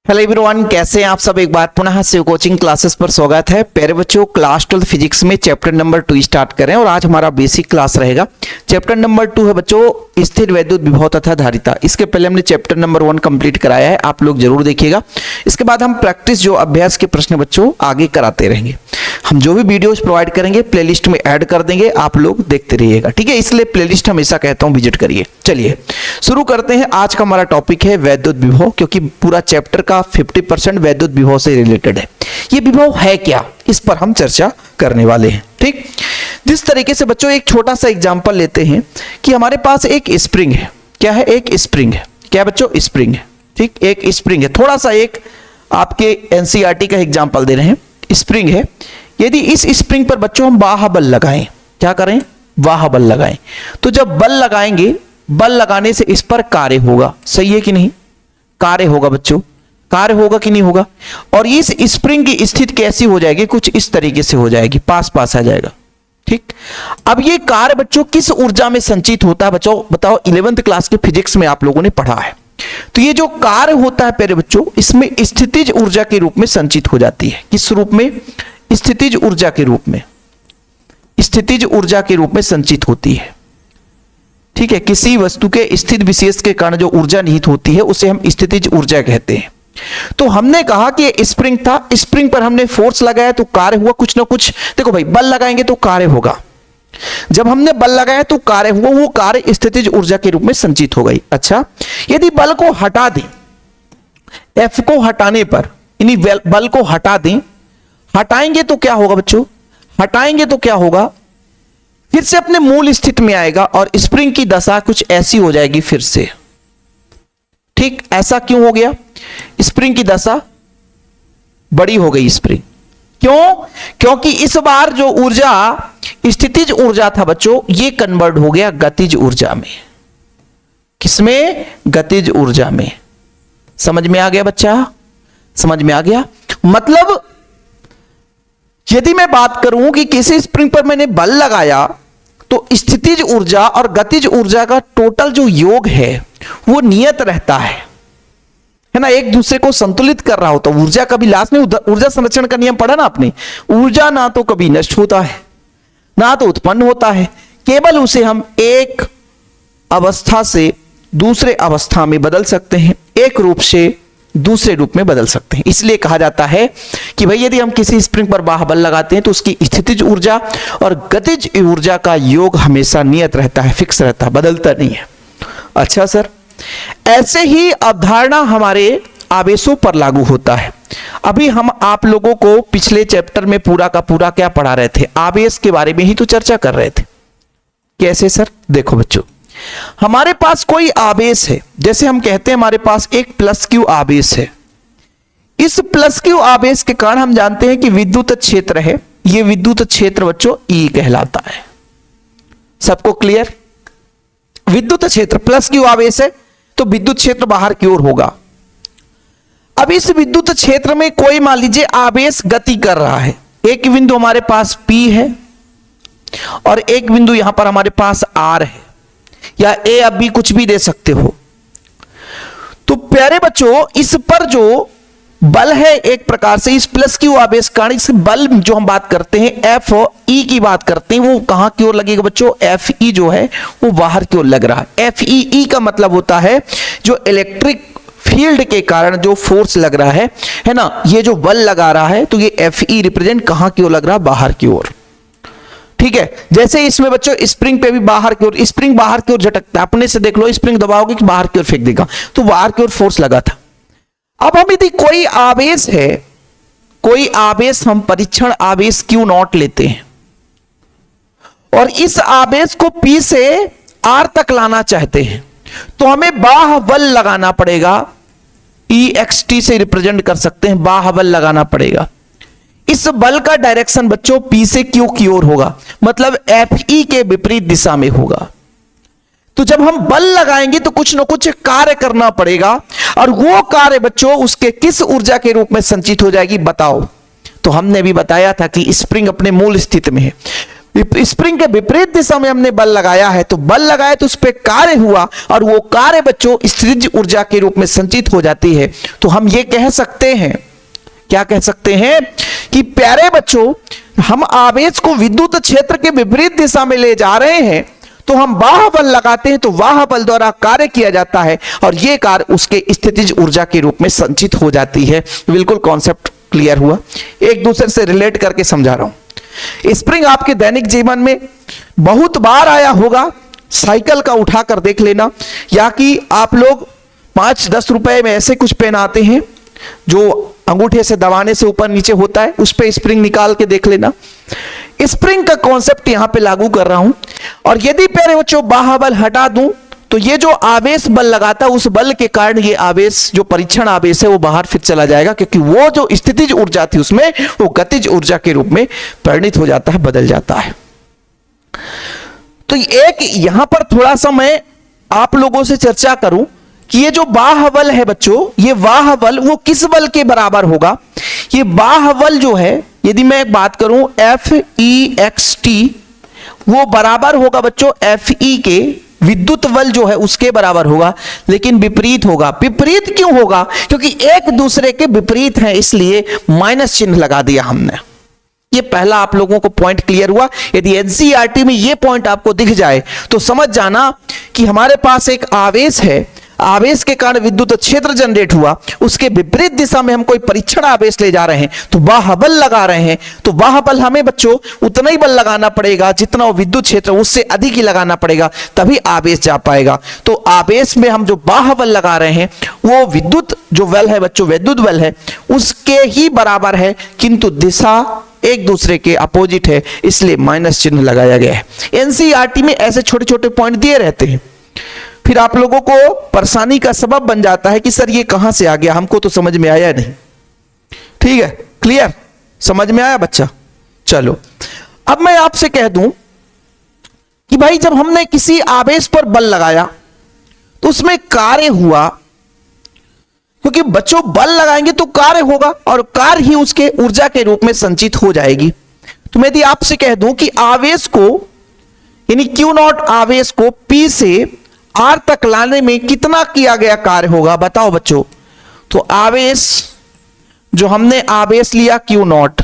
Hello everyone, कैसे हैं आप सब। एक बार पुनः शिव कोचिंग क्लासेस पर स्वागत है। प्यारे बच्चों, क्लास 12 फिजिक्स में चैप्टर नंबर 2 स्टार्ट करें और आज हमारा बेसिक क्लास रहेगा। चैप्टर नंबर 2 है बच्चों स्थिर वैद्युत विभव तथा धारिता। इसके पहले हमने चैप्टर नंबर 1 कंप्लीट कराया है, आप लोग जरूर देखिएगा। इसके बाद हम प्रैक्टिस जो अभ्यास के प्रश्न बच्चों आगे कराते रहेंगे। हम जो भी वीडियोस प्रोवाइड करेंगे प्लेलिस्ट में ऐड कर देंगे, आप लोग देखते रहिएगा, ठीक है। इसलिए प्लेलिस्ट हमेशा कहता हूं विजिट करिए। चलिए शुरू करते हैं। आज का हमारा टॉपिक है वैद्युत विभव, क्योंकि पूरा चैप्टर का 50% वैद्युत विभव से रिलेटेड है। ये विभव है क्या, इस पर हम चर्चा करने वाले हैं, ठीक। जिस तरीके से बच्चों एक छोटा सा एग्जांपल लेते हैं कि हमारे पास एक स्प्रिंग है। क्या है? एक स्प्रिंग है। क्या बच्चों? स्प्रिंग है, ठीक। एक स्प्रिंग है। थोड़ा सा एक आपके एनसीईआरटी का एग्जांपल दे रहे हैं। स्प्रिंग है। यदि इस स्प्रिंग पर बच्चों हम बाह्य बल लगाएं, क्या करें? बाह्य बल लगाएं, तो जब बल लगाएंगे, बल लगाने से इस पर कार्य होगा। सही है कि नहीं? कार्य होगा बच्चों, कार्य होगा कि नहीं होगा। और इस स्प्रिंग की स्थिति कैसी हो जाएगी? कुछ इस तरीके से हो जाएगी, पास पास आ जाएगा, ठीक। अब ये कार्य बच्चों किस ऊर्जा में संचित होता है? बच्चों बताओ, 11th क्लास के फिजिक्स में आप लोगों ने पढ़ा है। तो ये जो कार्य होता है प्यारे बच्चों, इसमें स्थितिज ऊर्जा के रूप में संचित हो जाती है। किस रूप में? स्थितिज ऊर्जा के रूप में। स्थितिज ऊर्जा के रूप में संचित होती है, ठीक है। किसी वस्तु के स्थिति विशेष के कारण जो ऊर्जा निहित होती है उसे हम स्थितिज ऊर्जा कहते हैं। तो हमने कहा कि स्प्रिंग था, स्प्रिंग पर हमने फोर्स लगाया तो कार्य हुआ कुछ ना कुछ। देखो भाई, बल लगाएंगे तो कार्य होगा। जब हमने बल लगाया तो कार्य हुआ, वो कार्य स्थितिज ऊर्जा के रूप में संचित हो गई। अच्छा, यदि बल को हटा दें, F को हटाने पर, यानी बल को हटा दें, हटाएंगे तो क्या होगा बच्चों? हटाएंगे तो क्या होगा? फिर से अपने मूल स्थिति में आएगा और स्प्रिंग की दशा कुछ ऐसी हो जाएगी फिर से, ठीक। ऐसा क्यों हो गया? स्प्रिंग की दशा बड़ी हो गई। स्प्रिंग क्यों? क्योंकि इस बार जो ऊर्जा स्थितिज ऊर्जा था बच्चों, ये कन्वर्ट हो गया गतिज ऊर्जा में। किसमें? गतिज ऊर्जा में। समझ में आ गया बच्चा? समझ में आ गया। मतलब यदि मैं बात करूं कि किसी स्प्रिंग पर मैंने बल लगाया तो स्थितिज ऊर्जा और गतिज ऊर्जा का टोटल जो योग है वो नियत रहता है ना, एक दूसरे को संतुलित कर रहा होता। ऊर्जा कभी लास्ट में ऊर्जा संरक्षण का नियम पढ़ा ना आपने। ऊर्जा ना तो कभी नष्ट होता है ना तो उत्पन्न होता है, केवल उसे हम एक अवस्था से दूसरे अवस्था में बदल सकते हैं, एक रूप से दूसरे रूप में बदल सकते हैं। इसलिए कहा जाता है कि भाई यदि हम किसी स्प्रिंग पर बाह्य बल लगाते हैं तो उसकी स्थितिज ऊर्जा और गतिज ऊर्जा का योग हमेशा नियत रहता है, फिक्स रहता है, बदलता नहीं है। अच्छा सर, ऐसे ही अवधारणा हमारे आवेशों पर लागू होता है। अभी हम आप लोगों को पिछले चैप्टर में पूरा का पूरा क्या पढ़ा रहे थे? आवेश के बारे में ही तो चर्चा कर रहे थे। कैसे सर? देखो बच्चों, हमारे पास कोई आवेश है, जैसे हम कहते हैं हमारे पास एक प्लस क्यू आवेश है। इस प्लस क्यू आवेश के कारण हम जानते हैं कि विद्युत क्षेत्र है। यह विद्युत क्षेत्र बच्चों E कहलाता है। सबको क्लियर? विद्युत क्षेत्र प्लस क्यू आवेश है तो विद्युत क्षेत्र बाहर की ओर होगा। अब इस विद्युत क्षेत्र में कोई मान लीजिए आवेश गति कर रहा है। एक बिंदु हमारे पास P है और एक बिंदु यहां पर हमारे पास R है, या A, अब भी कुछ भी दे सकते हो। तो प्यारे बच्चों, इस पर जो बल है एक प्रकार से इस प्लस क्यू आवेश कारण, इस बल जो हम बात करते हैं एफ ई की बात करते हैं, वो कहां की ओर लगेगा बच्चों? एफ ई जो है वो बाहर की ओर लग रहा है। एफ ई का मतलब होता है जो इलेक्ट्रिक फील्ड के कारण जो फोर्स लग रहा है ना, ये जो बल लगा रहा है, तो ये एफ ई रिप्रेजेंट कहां की ओर लग रहा है? बाहर की ओर, ठीक है। जैसे इसमें बच्चों स्प्रिंग पे भी बाहर की ओर, स्प्रिंग बाहर की ओर झटकता है। अपने से देख लो, स्प्रिंग दबाओगे कि बाहर की ओर फेंक देगा, तो बाहर की ओर फोर्स लगा था। अब हम यदि कोई आवेश है, कोई आवेश हम परीक्षण आवेश Q0 लेते हैं और इस आवेश को P से R तक लाना चाहते हैं, तो हमें बाह्य बल लगाना पड़ेगा। EXT से रिप्रेजेंट कर सकते हैं, बाह्य बल लगाना पड़ेगा। इस बल का डायरेक्शन बच्चों P से Q की ओर होगा, मतलब FE के विपरीत दिशा में होगा। तो जब हम बल लगाएंगे तो कुछ ना कुछ कार्य करना पड़ेगा, और वो कार्य बच्चों उसके किस ऊर्जा के रूप में संचित हो जाएगी? बताओ। तो हमने भी बताया था कि स्प्रिंग अपने मूल स्थिति में है। स्प्रिंग के विपरीत दिशा में हमने बल लगाया है, तो बल लगाया तो उस पर कार्य हुआ और वो कार्य बच्चों स्थितिज ऊर्जा के रूप में संचित हो जाती है। तो हम ये कह सकते हैं, क्या कह सकते हैं कि प्यारे बच्चों, हम आवेश को विद्युत क्षेत्र के विपरीत दिशा में ले जा रहे हैं, तो हम बाह्य बल लगाते हैं तो बाह्य बल द्वारा कार्य किया जाता है और यह कार्य उसके स्थितिज ऊर्जा के रूप में संचित हो जाती है। बिल्कुल कॉन्सेप्ट क्लियर हुआ, एक दूसरे से रिलेट करके समझा रहा हूं। स्प्रिंग आपके दैनिक जीवन में बहुत बार आया होगा, साइकिल का उठाकर देख लेना, या कि आप लोग 5-10 रुपए में ऐसे कुछ पेन आते हैं जो अंगूठे से दबाने से ऊपर नीचे होता है, उस पे स्प्रिंग निकाल के देख लेना। स्प्रिंग का कॉन्सेप्ट यहां पे लागू कर रहा हूं, और यदि प्यारे बच्चों बाह्य बल हटा दूं तो ये जो आवेश बल लगाता है उस बल के कारण ये आवेश जो परीक्षण आवेश है वो बाहर फिर चला जाएगा, क्योंकि वो जो स्थितिज ऊर्जा थी उसमें वो गतिज ऊर्जा के रूप में परिणित हो जाता है, बदल जाता है। तो एक यहां पर थोड़ा सा मैं आप लोगों से चर्चा करूं कि ये जो बाह्य बल है बच्चों, ये बाह्य बल वो किस बल के बराबर होगा। ये बाह्य बल जो है, यदि मैं बात करूं Fext, वो बराबर होगा बच्चों Fe के, विद्युत बल जो है उसके बराबर होगा, लेकिन विपरीत होगा। विपरीत क्यों होगा? क्योंकि एक दूसरे के विपरीत हैं, इसलिए माइनस चिन्ह लगा दिया हमने। ये पहला आप लोगों को पॉइंट क्लियर हुआ। यदि एनसीईआरटी में ये पॉइंट आपको दिख जाए तो समझ जाना कि हमारे पास एक आवेश है, आवेश के कारण विद्युत क्षेत्र जनरेट हुआ, उसके विपरीत दिशा में हम कोई परीक्षण आवेश ले जा रहे हैं तो बाह्य बल लगा रहे हैं, तो बाह्य बल हमें बच्चों उतना ही बल लगाना पड़ेगा जितना वो विद्युत क्षेत्र, उससे अधिक ही लगाना पड़ेगा, तभी आवेश जा पाएगा। तो आवेश में हम जो बाह्य बल लगा रहे हैं वो विद्युत जो बल है बच्चों, विद्युत बल है, उसके ही बराबर है, किंतु दिशा एक दूसरे के अपोजिट है, इसलिए माइनस चिन्ह लगाया गया है। एनसीईआरटी में ऐसे छोटे छोटे पॉइंट दिए रहते हैं, फिर आप लोगों को परेशानी का सबब बन जाता है कि सर ये कहां से आ गया, हमको तो समझ में आया नहीं। ठीक है, क्लियर, समझ में आया बच्चा? चलो अब मैं आपसे कह दूं कि भाई जब हमने किसी आवेश पर बल लगाया तो उसमें कार्य हुआ, क्योंकि बच्चों बल लगाएंगे तो कार्य होगा और कार्य ही उसके ऊर्जा के रूप में संचित हो जाएगी। तो मैं यदि आपसे कह दूं कि आवेश को यानी Q0 आवेश को P से R तक लाने में कितना किया गया कार्य होगा, बताओ बच्चों। तो आवेश जो हमने आवेश लिया Q0,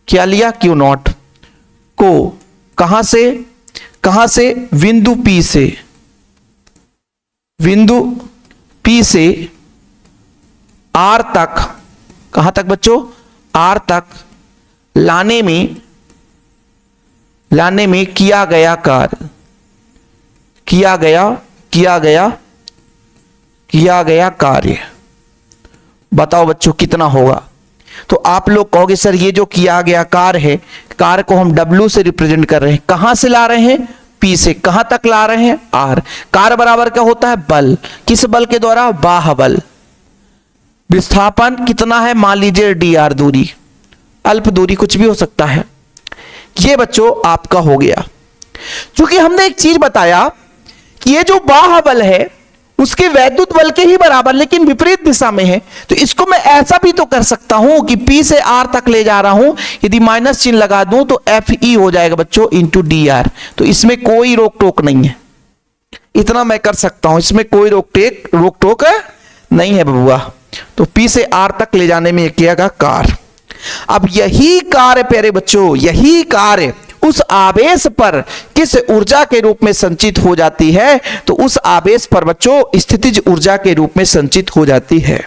क्या लिया Q0 को कहां से बिंदु P से, बिंदु P से R तक, कहां तक बच्चों? R तक लाने में किया गया कार्य, किया गया कार्य, बताओ बच्चों कितना होगा। तो आप लोग कहोगे सर ये जो किया गया कार्य है, कार्य को हम W से रिप्रेजेंट कर रहे हैं, कहां से ला रहे हैं? P से, कहां तक ला रहे हैं? R। कार्य बराबर क्या होता है? बल। किस बल के द्वारा? बाह्य बल। विस्थापन कितना है? मान लीजिए dr दूरी, अल्प दूरी कुछ भी हो सकता है। ये बच्चों आपका हो गया। क्योंकि हमने एक चीज बताया कि ये जो बाह्य बल है उसके वैद्युत बल के ही बराबर लेकिन विपरीत दिशा में है, तो इसको मैं ऐसा भी तो कर सकता हूं कि P से R तक ले जा रहा हूं, यदि माइनस चिन्ह लगा दूं तो Fe हो जाएगा बच्चों इंटू dr। तो इसमें कोई रोक टोक नहीं है, इतना मैं कर सकता हूं, इसमें कोई रोक टोक नहीं है बबुआ। तो P से R तक ले जाने में किया गया कार्य। अब यही कार्य प्यारे बच्चों, यही कार्य उस आवेश पर किस ऊर्जा के रूप में संचित हो जाती है? तो उस आवेश पर बच्चों स्थितिज ऊर्जा के रूप में संचित हो जाती है।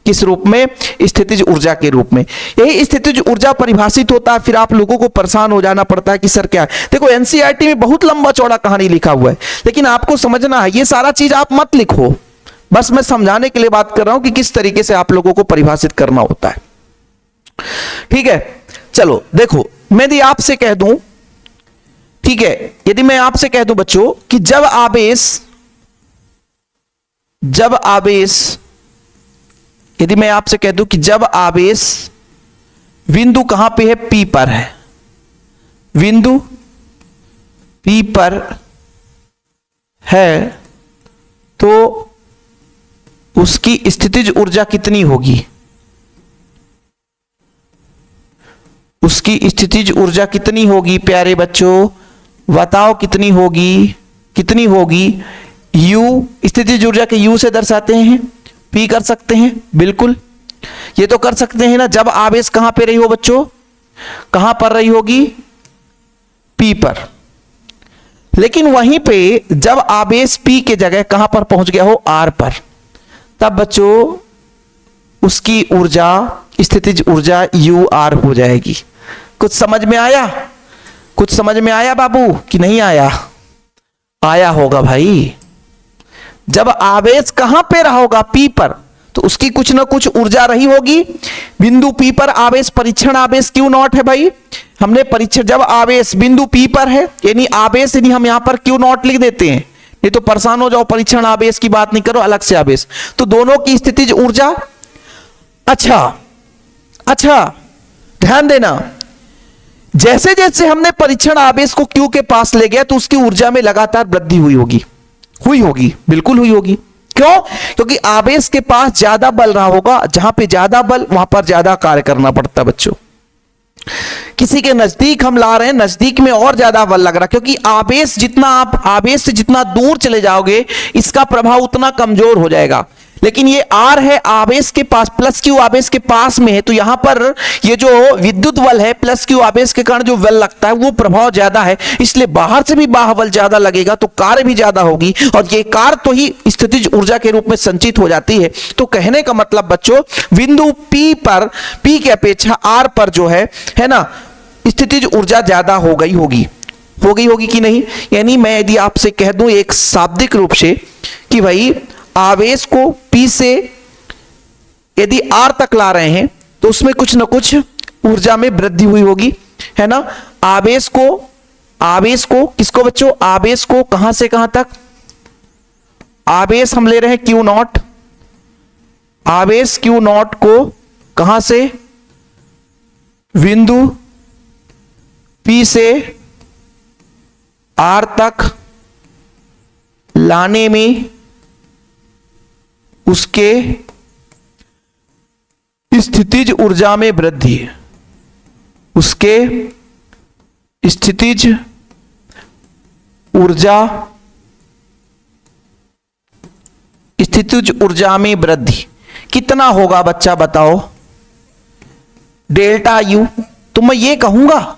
किस रूप में? स्थितिज ऊर्जा के रूप में। यही स्थितिज ऊर्जा परिभाषित होता है, फिर आप लोगों को परेशान हो जाना पड़ता है कि सर क्या। देखो एनसीईआरटी में बहुत लंबा चौड़ा कहानी लिखा हुआ है, लेकिन आपको समझना है, ये सारा चीज आप मत लिखो, बस मैं समझाने के लिए बात कर रहा हूं कि किस तरीके से आप लोगों को परिभाषित करना होता है। ठीक है, चलो देखो, मैं यदि आपसे कह दूं, ठीक है, यदि मैं आपसे कह दूं बच्चों कि जब आवेश यदि मैं आपसे कह दूं कि जब आवेश बिंदु कहां पे है? P पर है, बिंदु P पर है, तो उसकी स्थितिज ऊर्जा कितनी होगी? उसकी स्थितिज ऊर्जा कितनी होगी प्यारे बच्चों, बताओ कितनी होगी, कितनी होगी। U स्थितिज ऊर्जा के U से दर्शाते हैं, P कर सकते हैं, बिल्कुल ये तो कर सकते हैं ना। जब आवेश कहां पे रही हो बच्चों, कहां पर रही होगी, P पर। लेकिन वहीं पे जब आवेश P के जगह कहां पर पहुंच गया हो, R पर, तब बच्चों उसकी ऊर्जा, स्थितिज ऊर्जा UR हो जाएगी। कुछ समझ में आया, कुछ समझ में आया बाबू कि नहीं आया? आया होगा भाई। जब आवेश कहां पे रहा होगा, P पर, तो उसकी कुछ ना कुछ ऊर्जा रही होगी। बिंदु P पर आवेश परीक्षण आवेश Q0 है भाई। हमने परीक्षण, जब आवेश बिंदु P पर है, यानी आवेश, यानी हम यहां पर Q0 लिख देते हैं, नहीं तो परेशान हो जाओ। परीक्षण आवेश की बात नहीं करो, अलग से आवेश। तो दोनों की स्थितिज ऊर्जा, अच्छा ध्यान देना, जैसे जैसे हमने परीक्षण आवेश को Q के पास ले गया तो उसकी ऊर्जा में लगातार वृद्धि हुई होगी, बिल्कुल हुई होगी। क्यों? क्योंकि आवेश के पास ज्यादा बल रहा होगा, जहां पे ज्यादा बल वहां पर ज्यादा कार्य करना पड़ता बच्चों। किसी के नजदीक हम ला रहे हैं, नजदीक में और ज्यादा बल लग रहा, क्योंकि आवेश जितना, आप आवेश से जितना दूर चले जाओगे इसका प्रभाव उतना कमजोर हो जाएगा। लेकिन ये R है आवेश के पास, प्लस Q आवेश के पास में है, तो यहां पर ये जो विद्युत बल है प्लस Q आवेश के कारण जो बल लगता है वो प्रभाव ज्यादा है, इसलिए बाहर से भी बाह्य ज्यादा लगेगा तो कार्य भी ज्यादा होगी, और ये कार्य तो ही स्थितिज ऊर्जा के रूप में संचित हो जाती है। तो कहने का मतलब बच्चों, बिंदु P पर, P की अपेक्षा R पर जो है ना, स्थितिज ऊर्जा ज्यादा हो गई होगी कि नहीं। यानी मैं यदि आपसे कह दूं एक शाब्दिक रूप से कि भाई आवेश को P से यदि R तक ला रहे हैं तो उसमें कुछ ना कुछ ऊर्जा में वृद्धि हुई होगी, है ना। आवेश को किसको बच्चों, आवेश को कहां से कहां तक, आवेश हम ले रहे हैं Q0, आवेश Q0 को कहां से, बिंदु P से R तक लाने में उसके स्थितिज ऊर्जा में वृद्धि, उसके स्थितिज ऊर्जा में वृद्धि कितना होगा बच्चा बताओ, डेल्टा U। तो मैं ये कहूंगा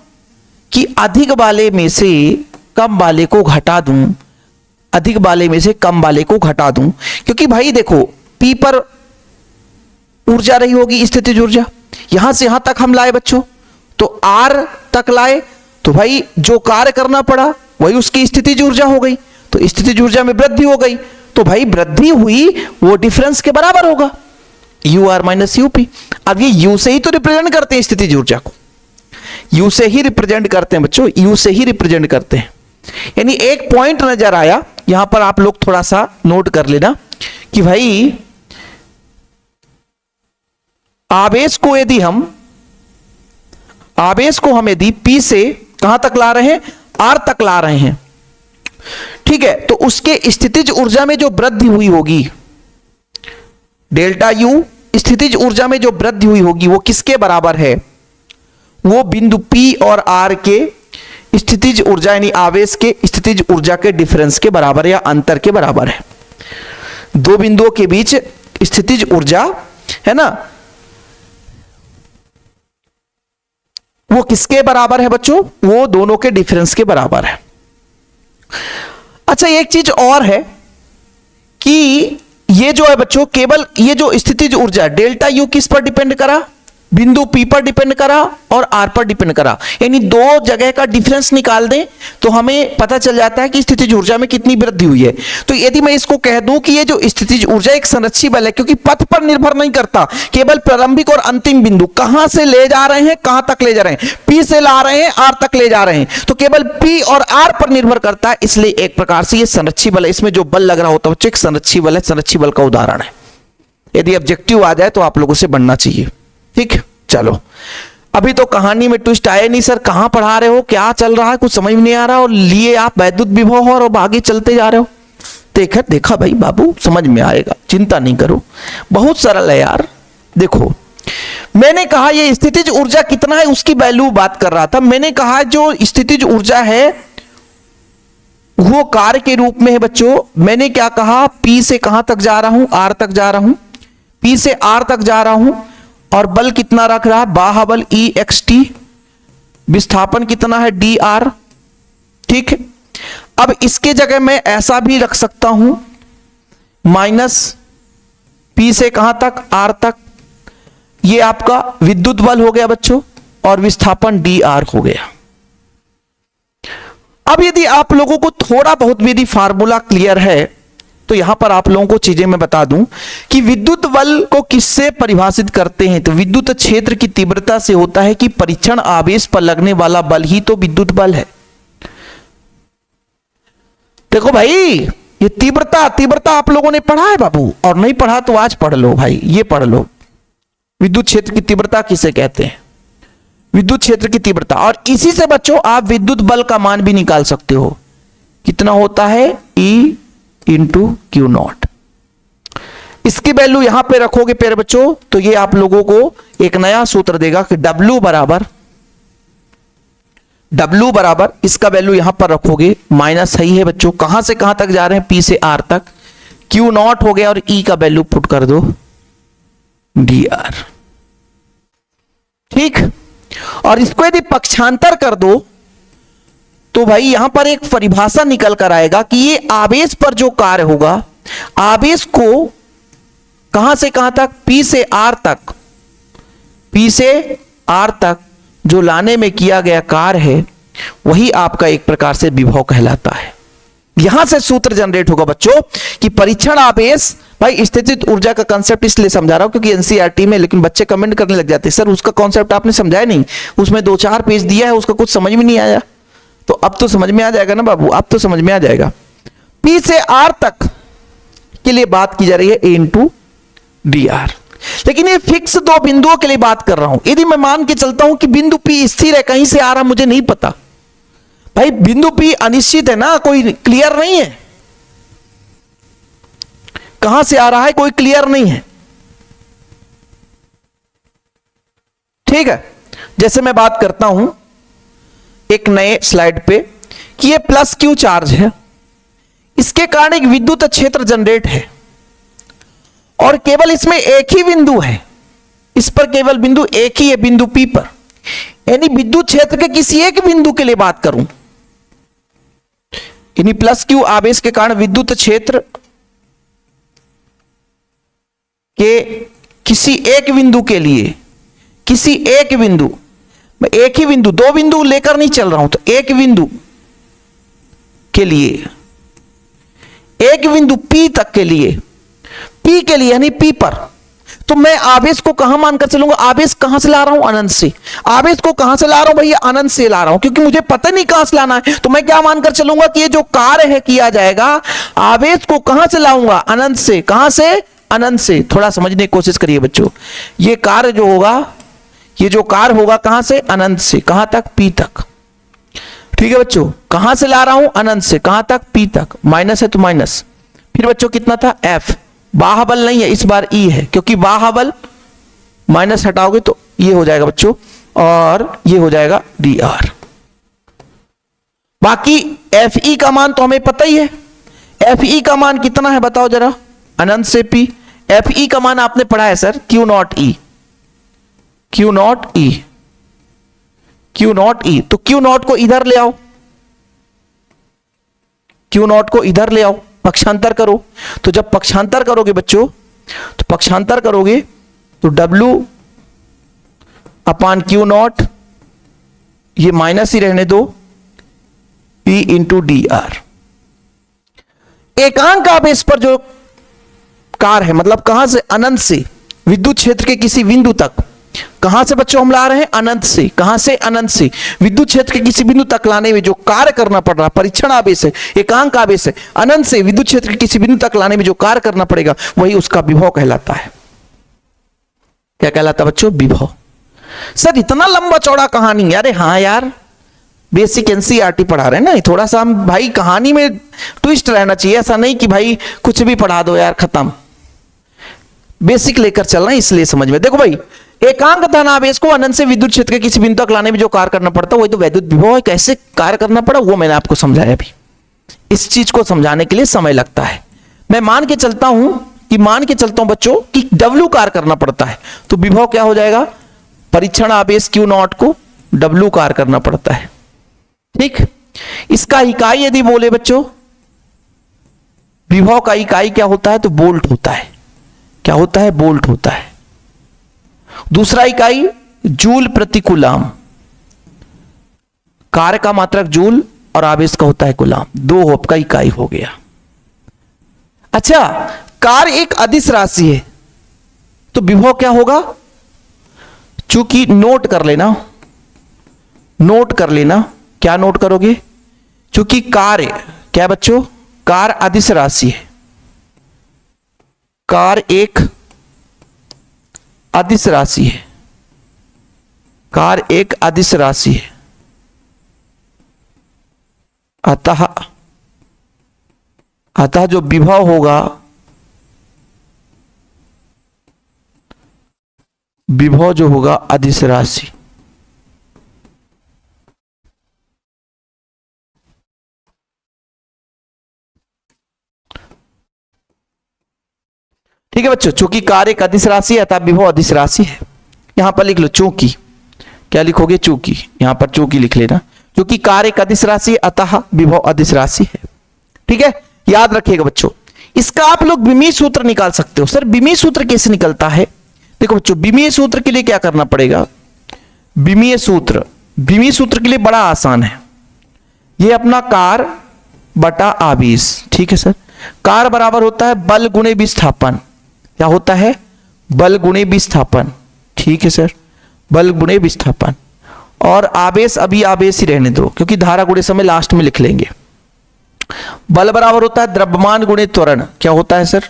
कि अधिक वाले में से कम वाले को घटा दूं, अधिक वाले में से कम वाले को घटा दूं, क्योंकि भाई देखो P पर ऊर्जा रही होगी स्थितिज ऊर्जा, यहां से यहां तक हम लाए बच्चों, तो R तक लाए, तो भाई जो कार्य करना पड़ा वही उसकी स्थितिज ऊर्जा हो गई, तो स्थितिज ऊर्जा में वृद्धि हो गई, तो भाई वृद्धि हुई वो डिफरेंस के बराबर होगा, UR माइनस UP। अब ये U से ही तो रिप्रेजेंट करते हैं स्थितिज ऊर्जा को, U से ही रिप्रेजेंट करते हैं बच्चों, U से ही रिप्रेजेंट करते हैं। यानी एक पॉइंट नजर आया यहां पर, आप लोग थोड़ा सा नोट कर लेना कि भाई आवेश को हम यदि P से कहां तक ला रहे हैं, R तक ला रहे हैं, ठीक है, तो उसके स्थितिज ऊर्जा में जो वृद्धि हुई होगी, डेल्टा U स्थितिज ऊर्जा में जो वृद्धि हुई होगी वो किसके बराबर है, वो बिंदु P और R के स्थितिज ऊर्जा यानी आवेश के स्थितिज ऊर्जा के डिफरेंस के बराबर या अंतर के बराबर है। दो बिंदुओं के बीच स्थितिज ऊर्जा है ना, वो किसके बराबर है बच्चों, वो दोनों के डिफरेंस के बराबर है। अच्छा एक चीज और है कि ये जो है बच्चों, केवल ये जो स्थितिज ऊर्जा डेल्टा U किस पर डिपेंड करा, बिंदु P पर डिपेंड करा और R पर डिपेंड करा, यानी दो जगह का डिफरेंस निकाल दें तो हमें पता चल जाता है कि स्थितिज ऊर्जा में कितनी वृद्धि हुई है। तो यदि मैं इसको कह दूं कि ये जो स्थितिज ऊर्जा एक संरक्षी बल है, क्योंकि पथ पर निर्भर नहीं करता, केवल प्रारंभिक और अंतिम बिंदु कहां से ले जा रहे हैं, कहां तक ले जा रहे हैं, P से ला रहे हैं R तक ले जा रहे हैं, तो केवल P और R पर निर्भर करता है, इसलिए एक प्रकार से ये संरक्षी बल है। इसमें जो बल लग रहा होता है एक संरक्षी बल है, संरक्षी बल का उदाहरण है। यदि ऑब्जेक्टिव आ जाए तो आप लोगों से बनना चाहिए, ठीक। चलो अभी तो कहानी में ट्विस्ट आया नहीं सर, कहां पढ़ा रहे हो, क्या चल रहा है, कुछ समझ नहीं आ रहा, और लिए आप वैद्युत विभव और अब आगे चलते जा रहे हो। देखा भाई बाबू, समझ में आएगा, चिंता नहीं करो, बहुत सरल है यार। देखो मैंने कहा ये स्थितिज ऊर्जा कितना है उसकी वैल्यू बात कर रहा था। मैंने कहा जो स्थितिज ऊर्जा है वो कार्य के रूप में है बच्चों। मैंने क्या कहा, P से कहां तक जा रहा हूं, R तक जा रहा हूं, P से R तक जा रहा हूं, और बल कितना रख रहा है, बाह्य बल EXT, विस्थापन कितना है DR। ठीक है, अब इसके जगह मैं ऐसा भी रख सकता हूं, माइनस P से कहां तक, R तक, ये आपका विद्युत बल हो गया बच्चों, और विस्थापन DR हो गया। अब यदि आप लोगों को थोड़ा बहुत भी यदि फार्मूला क्लियर है तो यहां पर आप लोगों को चीजें मैं बता दूं कि विद्युत बल को किससे परिभाषित करते हैं। तो विद्युत क्षेत्र की तीव्रता से होता है कि परीक्षण आवेश पर लगने वाला बल ही तो विद्युत बल है। देखो भाई, ये तीव्रता आप लोगों ने पढ़ा है बाबू, और नहीं पढ़ा तो आज पढ़ लो भाई, ये पढ़ लो। विद्युत क्षेत्र की तीव्रता किसे कहते हैं, विद्युत क्षेत्र की तीव्रता। और इसी से बच्चों आप विद्युत बल का मान भी निकाल सकते हो, कितना होता है E इंटू क्यू नॉट। इसकी वैल्यू यहां पे रखोगे प्यारे बच्चों तो ये आप लोगों को एक नया सूत्र देगा कि W बराबर इसका वैल्यू यहां पर रखोगे, माइनस सही है बच्चों, कहां से कहां तक जा रहे हैं, P से R तक, क्यू नॉट हो गया, और E का वैल्यू पुट कर दो DR। ठीक, और इसको यदि पक्षांतर कर दो तो भाई यहां पर एक परिभाषा निकल कर आएगा कि ये आवेश पर जो कार्य होगा, आवेश को कहां से कहां तक, P से R तक जो लाने में किया गया कार्य है वही आपका एक प्रकार से विभव कहलाता है। यहां से सूत्र जनरेट होगा बच्चों कि परीक्षण आवेश, भाई स्थितिज ऊर्जा का कंसेप्ट इसलिए समझा रहा हूं क्योंकि एनसीईआरटी में, लेकिन बच्चे कमेंट करने लग जाते हैं सर उसका कॉन्सेप्ट आपने समझाया नहीं, उसमें 2-4 पेज दिया है, उसका कुछ समझ में नहीं आया। तो अब तो समझ में आ जाएगा ना बाबू, अब तो समझ में आ जाएगा। P से R तक के लिए बात की जा रही है A इंटू DR, लेकिन ये फिक्स 2 बिंदुओं के लिए बात कर रहा हूं। यदि मैं मान के चलता हूं कि बिंदु P स्थिर है, कहीं से आ रहा मुझे नहीं पता, भाई बिंदु P अनिश्चित है ना, कोई क्लियर नहीं है, कहां से आ रहा है कोई क्लियर नहीं है। ठीक है, जैसे मैं बात करता हूं एक नए स्लाइड पे कि ये प्लस Q चार्ज है, इसके कारण एक विद्युत क्षेत्र जनरेट है, और केवल इसमें एक ही बिंदु है, इस पर केवल बिंदु एक ही है, बिंदु P पर। यानी विद्युत क्षेत्र के किसी एक बिंदु के लिए बात करूं, यानी प्लस Q आवेश के कारण विद्युत क्षेत्र के किसी एक बिंदु के लिए, किसी एक बिंदु, मैं एक ही बिंदु, 2 बिंदु लेकर नहीं चल रहा हूं, तो एक बिंदु के लिए, एक बिंदु P तक के लिए, P के लिए यानी P पर, तो मैं आवेश को कहां मानकर चलूंगा, आवेश कहां से ला रहा हूं, अनंत से। आवेश को कहां से ला रहा हूं भैया, अनंत से ला रहा हूं, क्योंकि मुझे पता नहीं कहां से लाना है, तो मैं क्या मानकर चलूंगा कि ये जो कार्य है किया जाएगा, आवेश को कहां से लाऊंगा, अनंत से। कहां से, अनंत से। थोड़ा समझने की कोशिश करिए बच्चों, ये कार्य जो होगा, ये जो कार्य होगा कहां से, अनंत से, कहां तक, P तक। ठीक है बच्चों, कहां से ला रहा हूं, अनंत से, कहां तक, P तक। माइनस है तो माइनस, फिर बच्चों कितना था, F। बाह्य बल नहीं है, इस बार E है, क्योंकि बाह्य बल माइनस हटाओगे तो ये हो जाएगा बच्चों, और ये हो जाएगा DR। बाकी FE का मान तो हमें पता ही है, FE का मान कितना है बताओ जरा, अनंत से P। FE का मान आपने पढ़ा है sir, Q not E, Q not E, Q not E। तो Q नॉट को इधर ले आओ, Q नॉट को इधर ले आओ, पक्षांतर करो। तो जब पक्षांतर करोगे बच्चों, तो पक्षांतर करोगे तो W अपान Q नॉट, ये माइनस ही रहने दो, P इंटू DR। एकांक आवेश पर जो कार्य है, मतलब कहां से, अनंत से, विद्युत क्षेत्र के किसी बिंदु तक, कहां से बच्चों हम ला रहे हैं, अनंत से। कहां से, अनंत से। विद्युत क्षेत्र के किसी बिंदु तक लाने में जो कार्य करना पड़ रहा, परीक्षण आवेश है, एकांक आवेश है, अनंत से विद्युत क्षेत्र के किसी बिंदु तक लाने में जो कार्य करना पड़ेगा वही उसका विभव कहलाता है। क्या कहलाता बच्चों, विभव। सर इतना लंबा चौड़ा कहानी, अरे हाँ यार, बेसिक एनसीईआरटी पढ़ा रहे हैं ना, थोड़ा सा हम भाई कहानी में ट्विस्ट रहना चाहिए, ऐसा नहीं कि भाई कुछ भी पढ़ा दो यार खत्म। बेसिक लेकर चलना है, इसलिए समझ में। देखो भाई, एकांक धनावेश को अनंत से विद्युत क्षेत्र के किसी बिंदु तक लाने में जो कार्य करना पड़ता है वही तो वैद्युत विभव है। कैसे कार्य करना पड़ा वो मैंने आपको समझाया। अभी इस चीज को समझाने के लिए समय लगता है। मैं मान के चलता हूं बच्चों कि W कार्य करना पड़ता है, तो विभव क्या हो जाएगा, परीक्षण आवेश Q0 को W कार्य करना पड़ता है। ठीक, इसका इकाई यदि बोले बच्चों, विभव का इकाई क्या होता है, तो वोल्ट होता है। क्या होता है, वोल्ट होता है। दूसरा इकाई जूल प्रति कूलाम, कार्य का मात्रक जूल और आवेश का होता है कूलाम, 2 का इकाई हो गया। अच्छा, कार्य एक अदिश राशि है तो विभव क्या होगा, चूंकि नोट कर लेना, क्या नोट करोगे, चूंकि कार्य क्या बच्चों, कार्य अदिश राशि है, कार्य एक अदिश राशि है, कार्य एक अदिश राशि है, अतः जो विभव होगा, विभव जो होगा अदिश राशि। ठीक है बच्चों, चूंकि कार्य एक अदिश राशि है अतः विभव अदिश राशि है। यहां पर लिख लो चूंकि, क्या लिखोगे, चूंकि, यहां पर चूंकि लिख लेना, क्योंकि कार्य एक अदिश राशि है अतः विभव अदिश राशि है। ठीक है, याद रखिएगा बच्चों। इसका आप लोग विमीय सूत्र निकाल सकते हो। सर विमीय सूत्र कैसे निकलता है, देखो बच्चों, विमीय सूत्र के लिए क्या करना पड़ेगा, विमीय सूत्र के लिए बड़ा आसान है। ये अपना कार्य बटा आवेश, ठीक है सर, कार्य बराबर होता है बल गुणे विस्थापन। क्या होता है, बल गुणे विस्थापन। ठीक है सर, बल गुणे विस्थापन। और आवेश अभी आवेश ही रहने दो, क्योंकि धारा गुणे समय लास्ट में लिख लेंगे। बल बराबर होता है द्रव्यमान गुणे त्वरण। क्या होता है सर,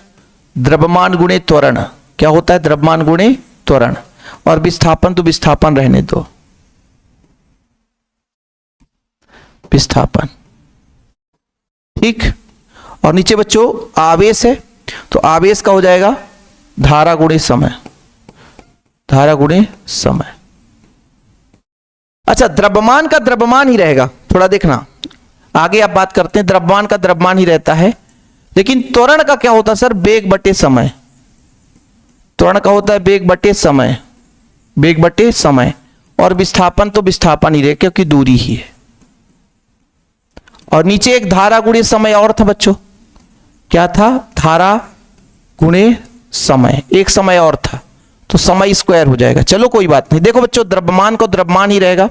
द्रव्यमान गुणे त्वरण। क्या होता है, द्रव्यमान गुणे त्वरण। और विस्थापन तो विस्थापन रहने दो, विस्थापन। ठीक, और नीचे बच्चों आवेश है, तो आवेश का हो जाएगा धारा गुणे समय, धारा गुणे समय। अच्छा, द्रव्यमान का द्रव्यमान ही रहेगा, थोड़ा देखना आगे आप बात करते हैं। द्रव्यमान का द्रव्यमान ही रहता है, लेकिन त्वरण का क्या होता है सर, वेग बटे समय। त्वरण का होता है वेग बटे समय, वेग बटे समय। और विस्थापन तो विस्थापन ही रहे, क्योंकि दूरी ही है। और नीचे एक धारा गुणे समय और था बच्चों, क्या था, धारा गुणे समय, एक समय और था, तो समय स्क्वायर हो जाएगा। चलो कोई बात नहीं। देखो बच्चों, द्रव्यमान को द्रव्यमान ही रहेगा।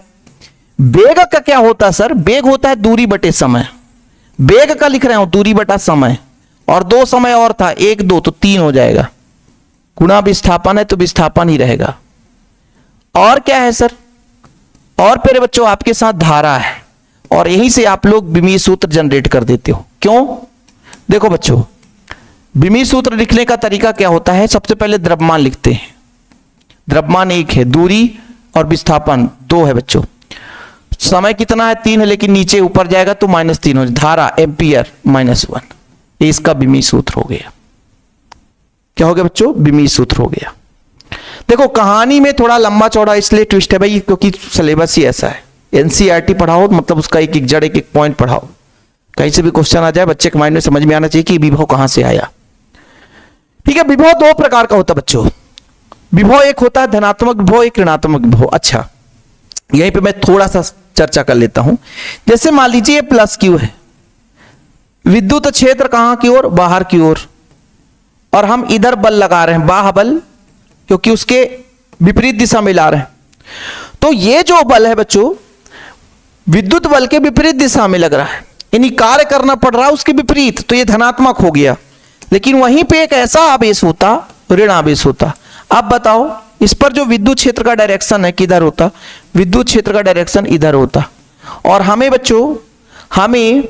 वेग का क्या होता है सर, वेग होता है दूरी बटे समय। वेग का लिख रहा हूं दूरी बटा समय, और 2 समय और था, 1 2 तो 3 हो जाएगा। गुणा विस्थापन है तो विस्थापन ही रहेगा। और क्या है सर, और फिर बच्चों आपके साथ धारा है, और यहीं से आप लोग विमीय सूत्र जनरेट कर देते हो। क्यों, देखो बच्चों, विमीय सूत्र लिखने का तरीका क्या होता है, सबसे पहले द्रव्यमान लिखते हैं। द्रव्यमान 1 है, दूरी और विस्थापन 2 है बच्चों। समय कितना है, 3 है, लेकिन नीचे ऊपर जाएगा तो -3 हो जाए, धारा एम्पियर -1। ये इसका विमीय सूत्र हो गया। क्या हो गया बच्चों, विमीय सूत्र हो गया। देखो कहानी में थोड़ा लंबा चौड़ा इसलिए ट्विस्ट है भाई, क्योंकि सिलेबस ही ऐसा है। एनसीईआरटी पढ़ाओ मतलब उसका एक एक जड़, एक एक पॉइंट पढ़ाओ, कहीं से भी क्वेश्चन आ जाए बच्चे के माइंड में समझ में आना चाहिए कि विभव कहां से आया। ठीक है, विभव 2 प्रकार का होता है बच्चों। विभव एक होता है धनात्मक विभव, एक ऋणात्मक विभव। अच्छा, यहीं पे मैं थोड़ा सा चर्चा कर लेता हूं। जैसे मान लीजिए प्लस क्यू है, विद्युत क्षेत्र कहां की ओर, बाहर की ओर, और हम इधर बल लगा रहे हैं, बाह्य बल, क्योंकि उसके विपरीत दिशा में ला रहे हैं। तो ये जो बल है बच्चों, विद्युत बल के विपरीत दिशा में लग रहा है, यानी कार्य करना पड़ रहा है उसके विपरीत, तो ये धनात्मक हो गया। लेकिन वहीं पे एक ऐसा आवेश होता, ऋण आवेश होता। अब बताओ, इस पर जो विद्युत क्षेत्र का डायरेक्शन है किधर होता, विद्युत क्षेत्र का डायरेक्शन इधर होता। और हमें बच्चों, हमें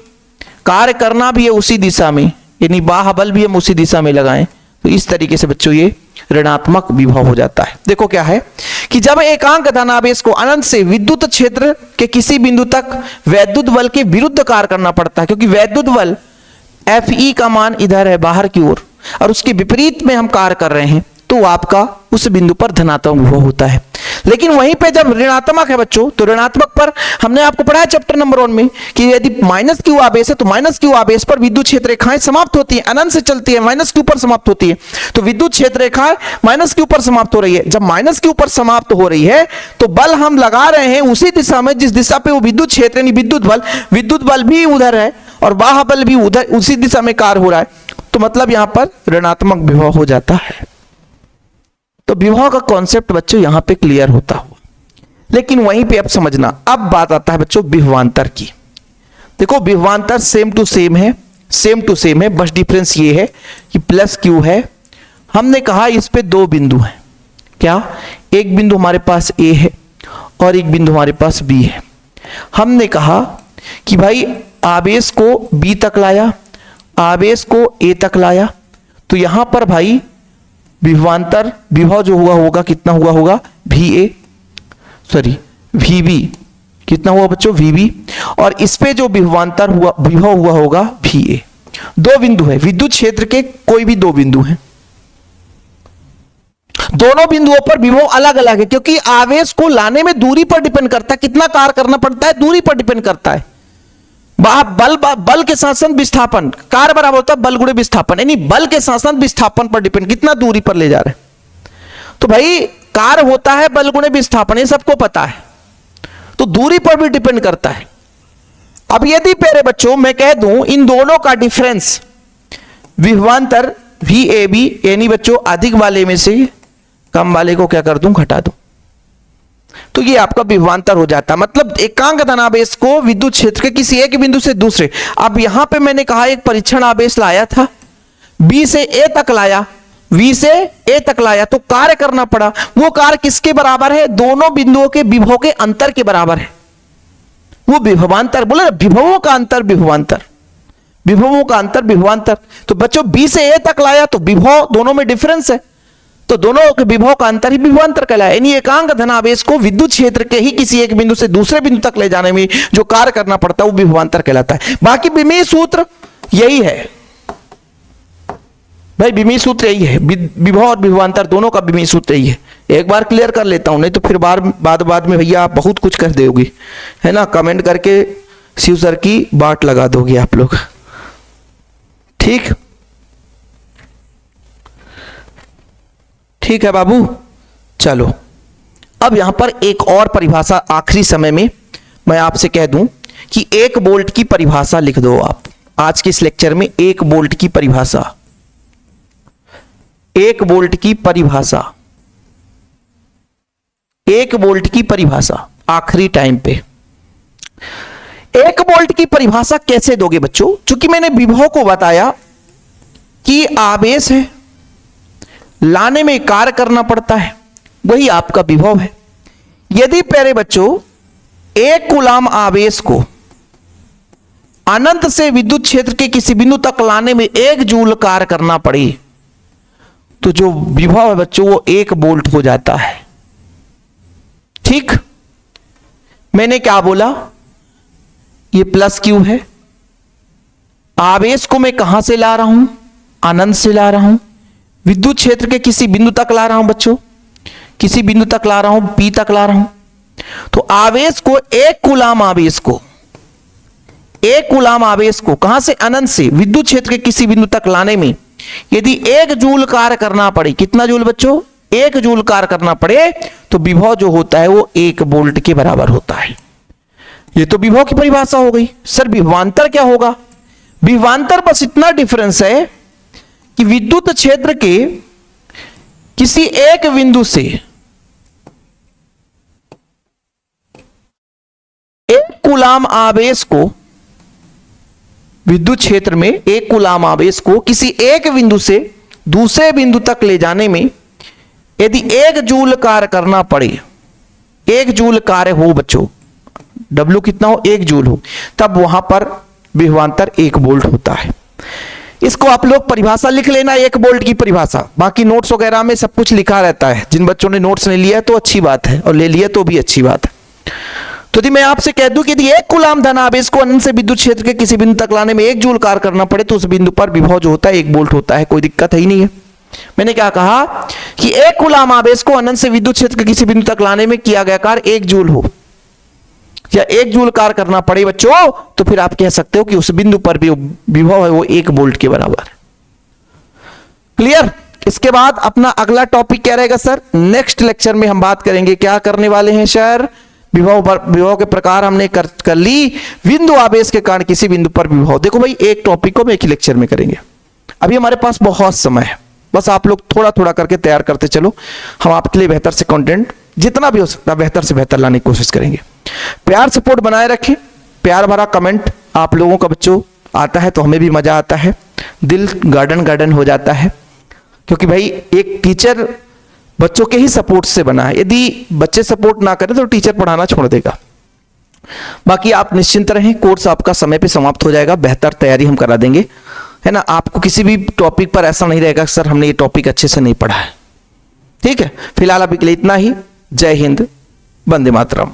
कार्य करना भी है उसी दिशा में, यानी बाह्य बल भी हम उसी दिशा में लगाएं, तो इस तरीके से बच्चों ये ऋणात्मक विभव हो जाता है। देखो क्या है कि जब एकांक धनावेश को अनंत से विद्युत क्षेत्र के किसी बिंदु तक वैद्युत बल के विरुद्ध कार्य करना पड़ता है, क्योंकि वैद्युत बल Fe का मान इधर है बाहर की ओर, और उसके विपरीत में हम कार्य कर रहे हैं, तो आपका उस बिंदु पर धनात्मक विभव होता है। लेकिन वहीं पे जब ऋणात्मक है बच्चों, तो ऋणात्मक पर हमने आपको पढ़ाया चैप्टर नंबर 1 में कि यदि माइनस क्यू आवेश है तो माइनस क्यू आवेश पर विद्युत क्षेत्र रेखाएं समाप्त होती है, अनंत से चलती है, माइनस क्यू पर समाप्त होती है। तो विद्युत क्षेत्र रेखाएं माइनस क्यू पर समाप्त हो रही है। जब माइनस क्यू पर समाप्त हो रही है तो बल हम लगा रहे हैं उसी दिशा में जिस दिशा पे वो विद्युत क्षेत्र यानी विद्युत बल भी उधर है और बाह्य बल भी उधर उसी दिशा में कार्य हो रहा है। तो मतलब यहां पर ऋणात्मक विभव हो जाता है। तो विभव का कॉन्सेप्ट बच्चों यहां पे क्लियर होता हुआ, लेकिन वहीं पे अब समझना, अब बात आता है बच्चों विभवांतर की। देखो विभवांतर सेम टू सेम है, बस डिफरेंस ये है कि प्लस क्यू है। हमने कहा इस पे दो बिंदु हैं, क्या, एक बिंदु हमारे पास ए है और एक बिंदु हमारे पास बी है। हमने कहा कि भाई आवेश को बी तक लाया, आवेश को ए तक लाया, तो यहां पर भाई विभवांतर विभव जो होगा कितना होगा वीबी कितना हुआ बच्चों, वीबी, और इस पे जो विभवांतर विभव हुआ होगा वीए। दो बिंदु है विद्युत क्षेत्र के, कोई भी दो बिंदु हैं, दोनों बिंदुओं पर विभव अलग अलग है, क्योंकि आवेश को लाने में दूरी पर डिपेंड करता है, कितना कार्य करना पड़ता है दूरी पर डिपेंड करता है। बल के साथ साथ विस्थापन, कार्य बराबर होता है बल गुणे विस्थापन, यानी बल के साथ साथ विस्थापन पर डिपेंड, कितना दूरी पर ले जा रहे हैं। तो भाई कार्य होता है बल गुणे विस्थापन, ये सबको पता है, तो दूरी पर भी डिपेंड करता है। अब यदि प्यारे बच्चों मैं कह दूं इन दोनों का डिफरेंस विभवांतर VAB, यानी बच्चों अधिक वाले में से कम वाले को क्या कर दूं, घटा दूं, तो ये आपका विभवांतर हो जाता है। मतलब एकांक धनावेश को विद्युत क्षेत्र के किसी एक बिंदु से दूसरे, अब यहां पे मैंने कहा एक परीक्षण आवेश लाया था, B से A तक लाया, V से A तक लाया, तो कार्य करना पड़ा। वो कार्य किसके बराबर है, दोनों बिंदुओं के विभव के अंतर के बराबर है। वो विभवांतर बोले, विभवों का अंतर विभवांतर। तो बच्चों B से A तक लाया तो विभव दोनों में डिफरेंस है, तो दोनों के विभव का अंतर ही विभवांतर कहलाया। यानी एकांक धनावेश को विद्युत क्षेत्र के ही किसी एक बिंदु से दूसरे बिंदु तक ले जाने में जो कार्य करना पड़ता है वो विभवांतर कहलाता है। बाकी विमीय सूत्र यही है भाई, विमीय सूत्र यही है, विभव और विभवांतर दोनों का विमीय सूत्र यही है। एक बार क्लियर कर लेता हूं, नहीं तो फिर बाद में भैया आप बहुत कुछ कर दोगे, है ना, कमेंट करके शिव सर की बाट लगा दोगे आप लोग, ठीक है बाबू। चलो अब यहां पर एक और परिभाषा आखिरी समय में मैं आपसे कह दूं कि 1 वोल्ट की परिभाषा लिख दो आप। आज के इस लेक्चर में 1 वोल्ट की परिभाषा, 1 वोल्ट की परिभाषा, 1 वोल्ट की परिभाषा आखिरी टाइम पे। 1 वोल्ट की परिभाषा कैसे दोगे बच्चों, चूंकि मैंने विभव को बताया कि आवेश है, लाने में कार्य करना पड़ता है, वही आपका विभव है। यदि प्यारे बच्चों 1 कूलाम आवेश को अनंत से विद्युत क्षेत्र के किसी बिंदु तक लाने में 1 जूल कार्य करना पड़े, तो जो विभव है बच्चों वो 1 वोल्ट हो जाता है। ठीक, मैंने क्या बोला, ये प्लस क्यू है, आवेश को मैं कहां से ला रहा हूं, अनंत से ला रहा हूं, विद्युत क्षेत्र के किसी बिंदु तक ला रहा हूं बच्चों, किसी बिंदु तक ला रहा हूं, P तक ला रहा हूं। तो आवेश को 1 कूलाम आवेश को कहां से, अनंत से विद्युत क्षेत्र के किसी बिंदु तक लाने में यदि 1 जूल कार्य करना पड़े, कितना जूल बच्चों, 1 जूल कार्य करना पड़े, तो विभव जो होता है वो 1 वोल्ट के बराबर होता है। ये तो विभव की परिभाषा हो गई। सर विभवांतर क्या होगा, विभवांतर बस इतना डिफरेंस है कि विद्युत क्षेत्र के किसी एक बिंदु से 1 कूलाम आवेश को, विद्युत क्षेत्र में 1 कूलाम आवेश को किसी एक बिंदु से दूसरे बिंदु तक ले जाने में यदि 1 जूल कार्य करना पड़े, 1 जूल कार्य हो बच्चों, W कितना हो, 1 जूल हो, तब वहां पर विभवांतर 1 वोल्ट होता है। इसको आप लोग परिभाषा लिख लेना, 1 वोल्ट की परिभाषा। बाकी नोट्स वगैरह में सब कुछ लिखा रहता है, जिन बच्चों ने नोट्स नहीं लिया तो अच्छी बात है, और ले लिया तो भी अच्छी बात है। तो यदि मैं आपसे कह दूं कि यदि 1 कूलाम धन आवेश को अनंत से विद्युत क्षेत्र के किसी बिंदु तक लाने में 1 जूल कार्य करना पड़े, तो उस बिंदु पर विभव जो होता है 1 वोल्ट होता है, कोई दिक्कत है ही नहीं है। मैंने क्या कहा कि एक कूलाम आवेश को अनंत से विद्युत क्षेत्र के किसी बिंदु तक लाने में किया गया कार्य 1 जूल हो या 1 जूल कार्य करना पड़े बच्चों, तो फिर आप कह सकते हो कि उस बिंदु पर भी विभव है वो 1 वोल्ट के बराबर है। क्लियर? इसके बाद अपना अगला टॉपिक क्या रहेगा सर? नेक्स्ट लेक्चर में हम बात करेंगे, क्या करने वाले हैं सर? विभव के प्रकार हमने कर ली, बिंदु आवेश के कारण किसी बिंदु पर विभव। देखो भाई, एक टॉपिक को हम एक ही लेक्चर में करेंगे, अभी हमारे पास बहुत समय है, बस आप लोग थोड़ा थोड़ा करके तैयार करते चलो। हम आपके लिए बेहतर से कंटेंट जितना भी हो सकता है बेहतर से बेहतर लाने की कोशिश करेंगे। प्यार सपोर्ट बनाए रखें, प्यार भरा कमेंट आप लोगों का बच्चों आता है तो हमें भी मजा आता है, दिल गार्डन गार्डन हो जाता है, क्योंकि भाई एक टीचर बच्चों के ही सपोर्ट से बना है। यदि बच्चे सपोर्ट ना करें तो टीचर पढ़ाना छोड़ देगा। बाकी आप निश्चिंत रहें, कोर्स आपका समय पे समाप्त हो जाएगा, बेहतर तैयारी हम करा देंगे, है ना। आपको किसी भी टॉपिक पर ऐसा नहीं रहेगा सर हमने ये टॉपिक अच्छे से नहीं पढ़ा है। ठीक है, फिलहाल अभी के लिए इतना ही। जय हिंद, वंदे मातरम।